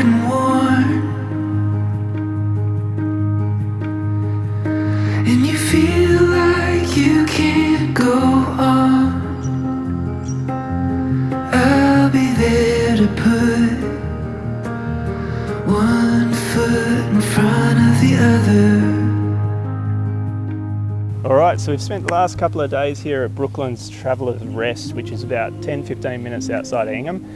and worn, and you feel like you can't go on. I'll be there to put one foot in front of the other. Alright, so we've spent the last couple of days here at Brooklands Traveller's Rest, which is about 10-15 minutes outside Ingham.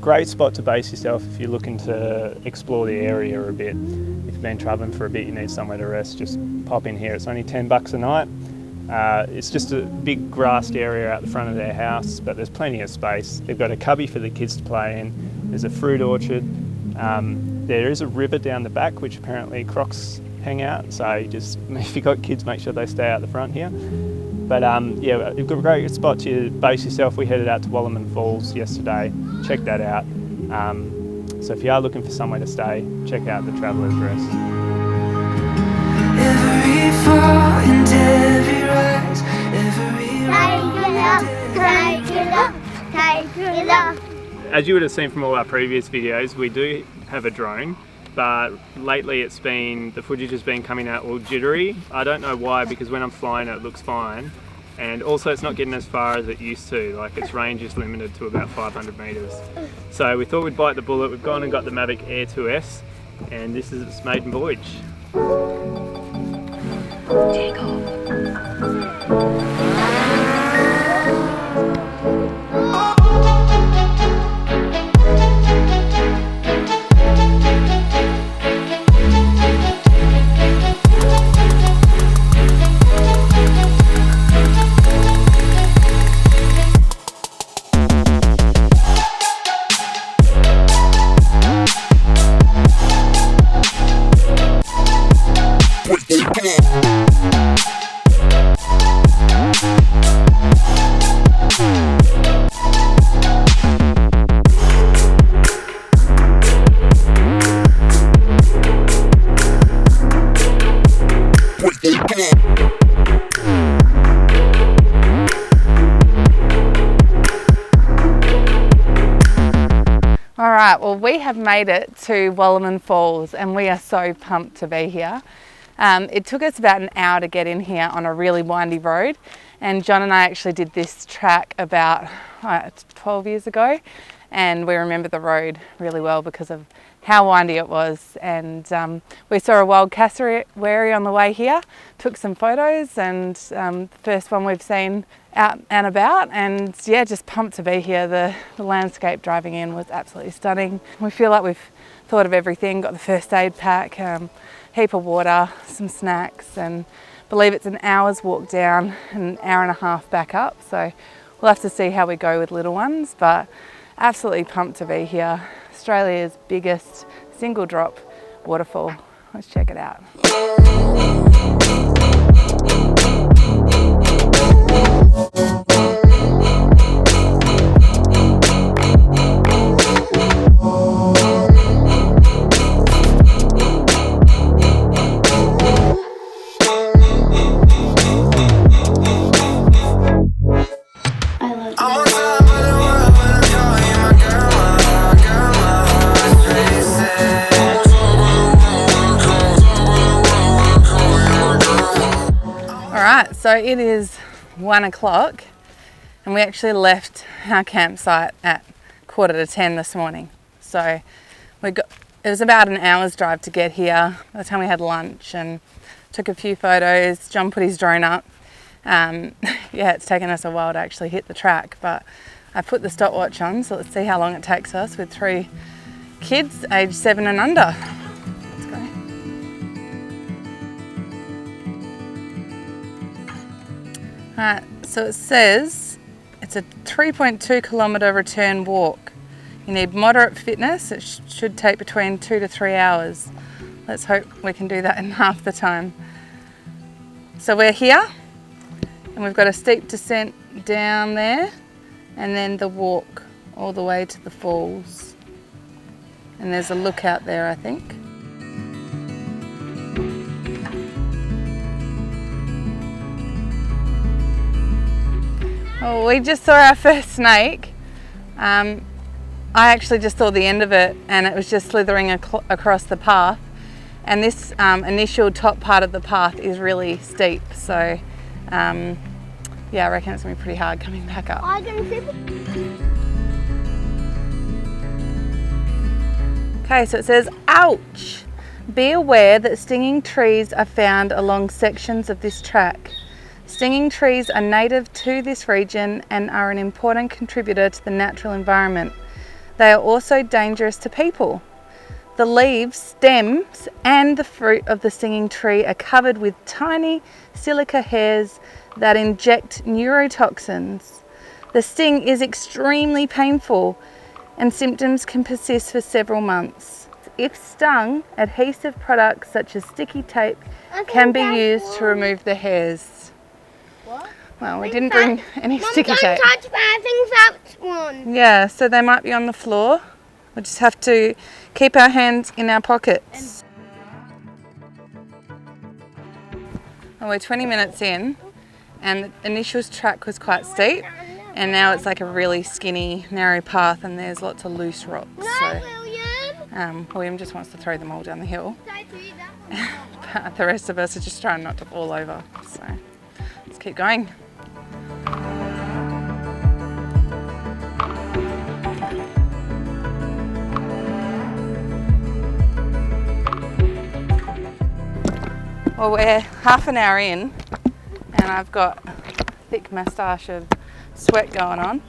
Great spot to base yourself if you're looking to explore the area a bit. If you've been travelling for a bit, you need somewhere to rest, just pop in here. It's only $10 a night. It's just a big grassed area out the front of their house, but there's plenty of space. They've got a cubby for the kids to play in. There's a fruit orchard. There is a river down the back, which apparently crocs hang out, so just if you've got kids, make sure they stay out the front here. But yeah, you've got a great spot to base yourself. We headed out to Wallaman Falls yesterday, check that out. So if you are looking for somewhere to stay, check out the Traveller's Rest. Every fall and every rise, every As you would have seen from all our previous videos, we do have a drone, but lately the footage has been coming out all jittery. I don't know why, because when I'm flying it looks fine, and also it's not getting as far as it used to. Like, its range is limited to about 500 meters. So we thought we'd bite the bullet. We've gone and got the Mavic Air 2S, and this is its maiden voyage. take off. Alright, well, we have made it to Wallaman Falls and we are so pumped to be here. It took us about an hour to get in here on a really windy road, and John and I actually did this track about 12 years ago, and we remember the road really well because of how windy it was. And we saw a wild cassowary on the way here, took some photos, and the first one we've seen out and about, and yeah, just pumped to be here. The landscape driving in was absolutely stunning. We feel like we've thought of everything, got the first aid pack, heap of water, some snacks, and believe it's an hour's walk down and an hour and a half back up, so we'll have to see how we go with little ones, but absolutely pumped to be here. Australia's biggest single drop waterfall. Let's check it out. Alright, so it is 1 o'clock and we actually left our campsite at 9:45 this morning. So it was about an hour's drive to get here. By the time we had lunch and took a few photos, John put his drone up. Yeah, it's taken us a while to actually hit the track, but I put the stopwatch on, so let's see how long it takes us with 3 kids aged 7 and under. Let's go. Alright, so it says it's a 3.2 kilometre return walk. You need moderate fitness. It should take between 2 to 3 hours. Let's hope we can do that in half the time. So we're here and we've got a steep descent down there and then the walk all the way to the falls. And there's a lookout there, I think. Oh, we just saw our first snake. I actually just saw the end of it and it was just slithering across the path. And this initial top part of the path is really steep. So yeah, I reckon it's gonna be pretty hard coming back up. Okay, so it says, ouch! Be aware that stinging trees are found along sections of this track. Stinging trees are native to this region and are an important contributor to the natural environment. They are also dangerous to people. The leaves, stems, and the fruit of the stinging tree are covered with tiny silica hairs that inject neurotoxins. The sting is extremely painful and symptoms can persist for several months. If stung, adhesive products such as sticky tape can be used to remove the hairs. What? Well, we didn't bring any sticky tape. Don't touch that, I think that's one. Yeah, so they might be on the floor. We just have to keep our hands in our pockets. Well, we're 20 minutes in and the initial track was quite steep and now it's like a really skinny, narrow path and there's lots of loose rocks. So William just wants to throw them all down the hill. But the rest of us are just trying not to fall over. So let's keep going. Well, we're half an hour in and I've got a thick moustache of sweat going on.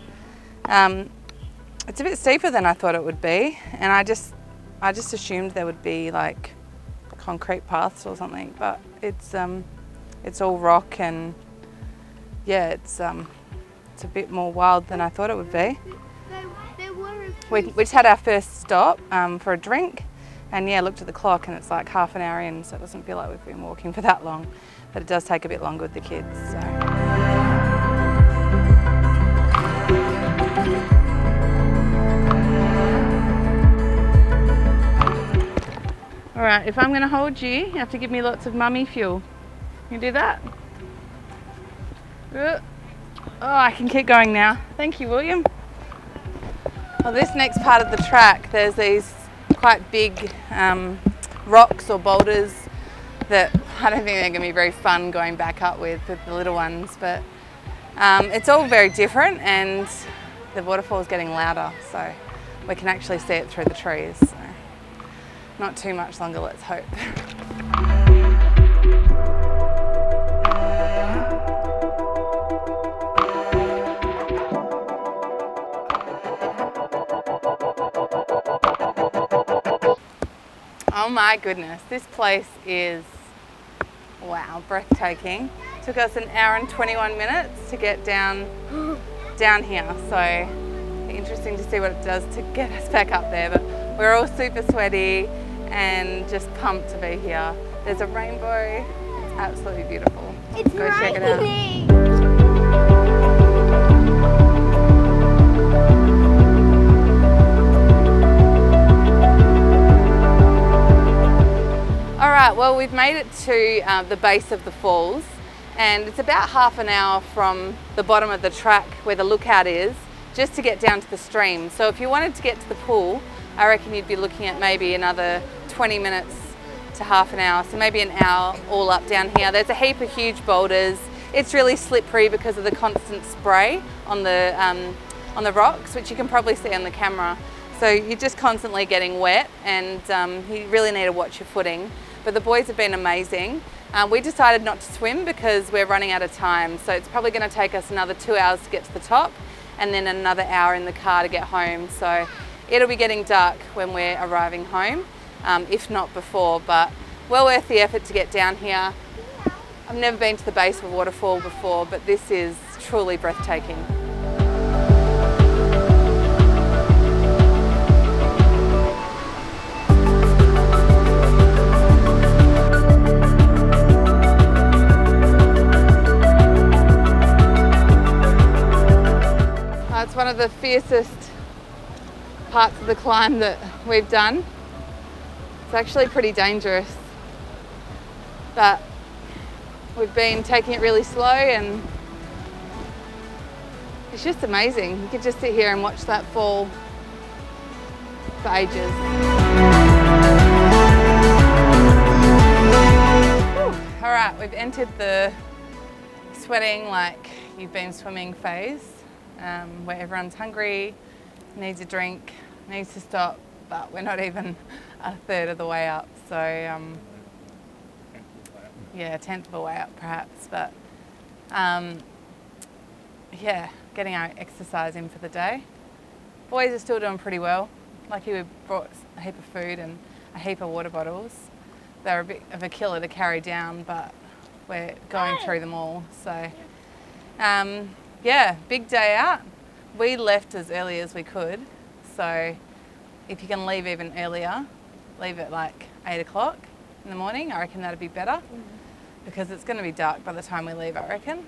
It's a bit steeper than I thought it would be and I just assumed there would be like concrete paths or something, but it's all rock and yeah, it's a bit more wild than I thought it would be. We just had our first stop for a drink. And yeah, looked at the clock and it's like half an hour in, so it doesn't feel like we've been walking for that long. But it does take a bit longer with the kids, so. All right, if I'm gonna hold you, you have to give me lots of mummy fuel. Can you do that? Oh, I can keep going now. Thank you, William. Well, this next part of the track, there's these quite big rocks or boulders that I don't think they're going to be very fun going back up with the little ones, but it's all very different and the waterfall is getting louder, so we can actually see it through the trees. So not too much longer, let's hope. Oh my goodness, this place is, wow, breathtaking. Took us an hour and 21 minutes to get down here, so interesting to see what it does to get us back up there. But we're all super sweaty and just pumped to be here. There's a rainbow, it's absolutely beautiful. It's go check it out. Alright, well we've made it to the base of the falls and it's about half an hour from the bottom of the track where the lookout is just to get down to the stream. So if you wanted to get to the pool, I reckon you'd be looking at maybe another 20 minutes to half an hour, so maybe an hour all up down here. There's a heap of huge boulders. It's really slippery because of the constant spray on the rocks, which you can probably see on the camera. So you're just constantly getting wet and you really need to watch your footing. But the boys have been amazing. We decided not to swim because we're running out of time. So it's probably going to take us another 2 hours to get to the top and then another hour in the car to get home. So it'll be getting dark when we're arriving home, if not before, but well worth the effort to get down here. I've never been to the base of a waterfall before, but this is truly breathtaking. It's one of the fiercest parts of the climb that we've done. It's actually pretty dangerous, but we've been taking it really slow and it's just amazing. You could just sit here and watch that fall for ages. All right, we've entered the sweating like you've been swimming phase, where everyone's hungry, needs a drink, needs to stop, but we're not even a third of the way up. So yeah, a tenth of the way up perhaps, but yeah, getting our exercise in for the day. Boys are still doing pretty well. Lucky we brought a heap of food and a heap of water bottles. They're a bit of a killer to carry down, but we're going through them all. So yeah, big day out. We left as early as we could. So if you can leave even earlier, leave at like 8 o'clock in the morning. I reckon that'd be better because it's going to be dark by the time we leave, I reckon.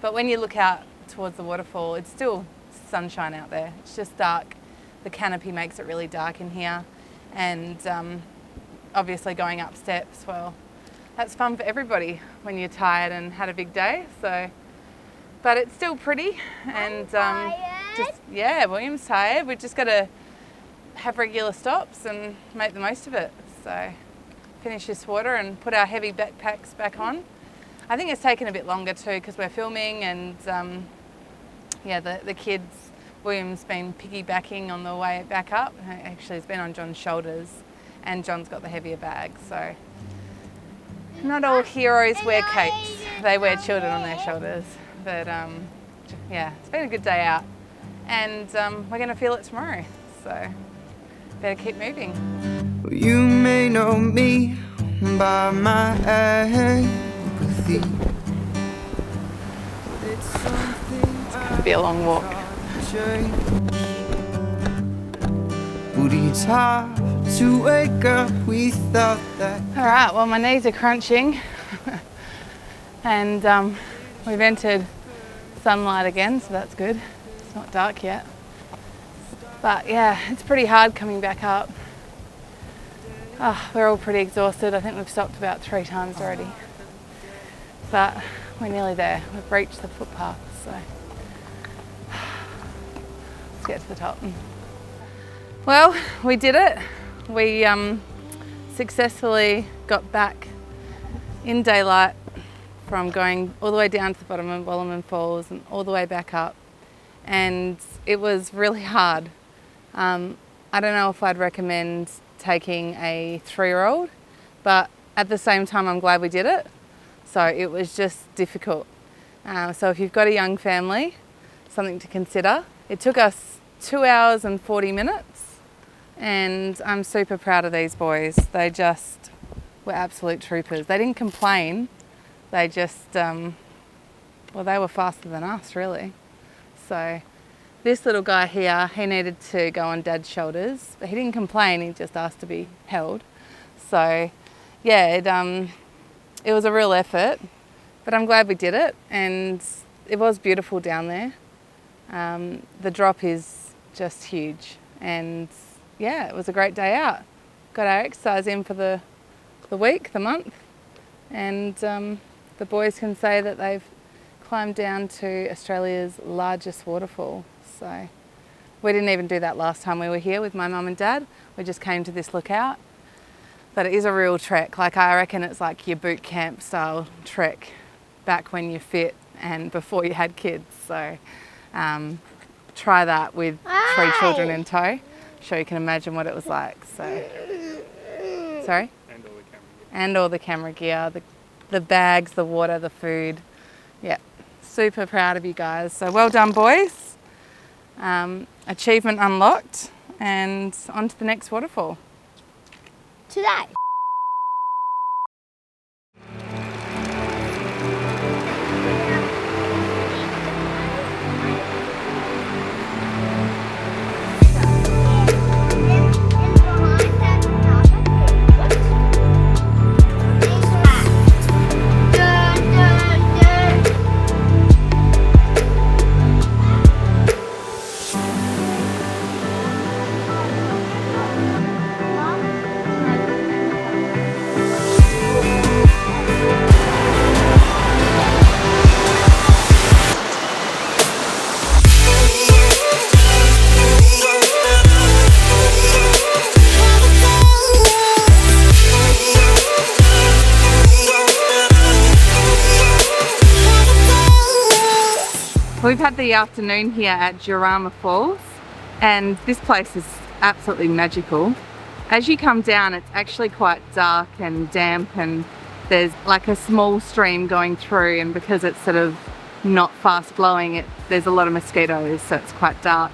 But when you look out towards the waterfall, it's still sunshine out there. It's just dark. The canopy makes it really dark in here. And obviously going up steps, well, that's fun for everybody when you're tired and had a big day. So, but it's still pretty. And yeah, William's tired. We've just got to have regular stops and make the most of it. So finish this water and put our heavy backpacks back on. I think it's taken a bit longer too because we're filming and yeah, the kids, William's been piggybacking on the way back up. Actually, he's been on John's shoulders and John's got the heavier bag. So not all heroes wear capes. They wear children on their shoulders. But yeah, it's been a good day out and we're going to feel it tomorrow. So better keep moving. You may know me by my empathy. It's Going to be a long walk. But it's hard to wake up without that. All right, well my knees are crunching and we've entered sunlight again, so that's good. It's not dark yet. But yeah, it's pretty hard coming back up. Oh, we're all pretty exhausted. I think we've stopped about 3 times already. But we're nearly there. We've reached the footpath, so let's get to the top. Well, we did it. We successfully got back in daylight from going all the way down to the bottom of Wallaman Falls and all the way back up. And it was really hard. I don't know if I'd recommend taking a 3-year-old, but at the same time I'm glad we did it. So it was just difficult. So if you've got a young family, something to consider. It took us 2 hours and 40 minutes and I'm super proud of these boys. They just were absolute troopers. They didn't complain. They just, well, they were faster than us really. So this little guy here, he needed to go on Dad's shoulders, but he didn't complain, he just asked to be held. So yeah, it was a real effort, but I'm glad we did it and it was beautiful down there. The drop is just huge and yeah, it was a great day out. Got our exercise in for the week, the month, and the boys can say that they've climbed down to Australia's largest waterfall. So we didn't even do that last time we were here with my mum and dad. We just came to this lookout. But it is a real trek. Like I reckon it's like your boot camp style trek back when you're fit and before you had kids. So try that with 3 children in tow. Sure you can imagine what it was like. So sorry? And all the camera gear, the bags, the water, the food. Yeah, super proud of you guys. So well done, boys. Achievement unlocked and on to the next waterfall. Today. We've had the afternoon here at Jourama Falls, and this place is absolutely magical. As you come down, it's actually quite dark and damp, and there's like a small stream going through, and because it's sort of not fast flowing, there's a lot of mosquitoes, so it's quite dark.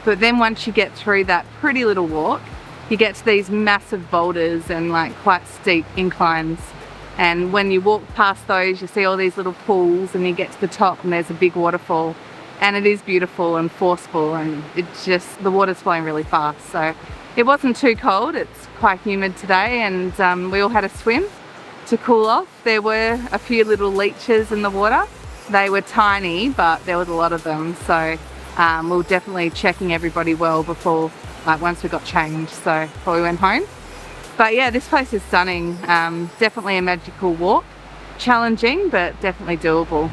But then once you get through that pretty little walk, you get to these massive boulders and like quite steep inclines. And when you walk past those, you see all these little pools, and you get to the top and there's a big waterfall. And it is beautiful and forceful, and it's just, the water's flowing really fast. So it wasn't too cold, it's quite humid today, and we all had a swim to cool off. There were a few little leeches in the water. They were tiny, but there was a lot of them. So we were definitely checking everybody well before, like once we got changed, so before we went home. But yeah, this place is stunning. Definitely a magical walk. Challenging, but definitely doable.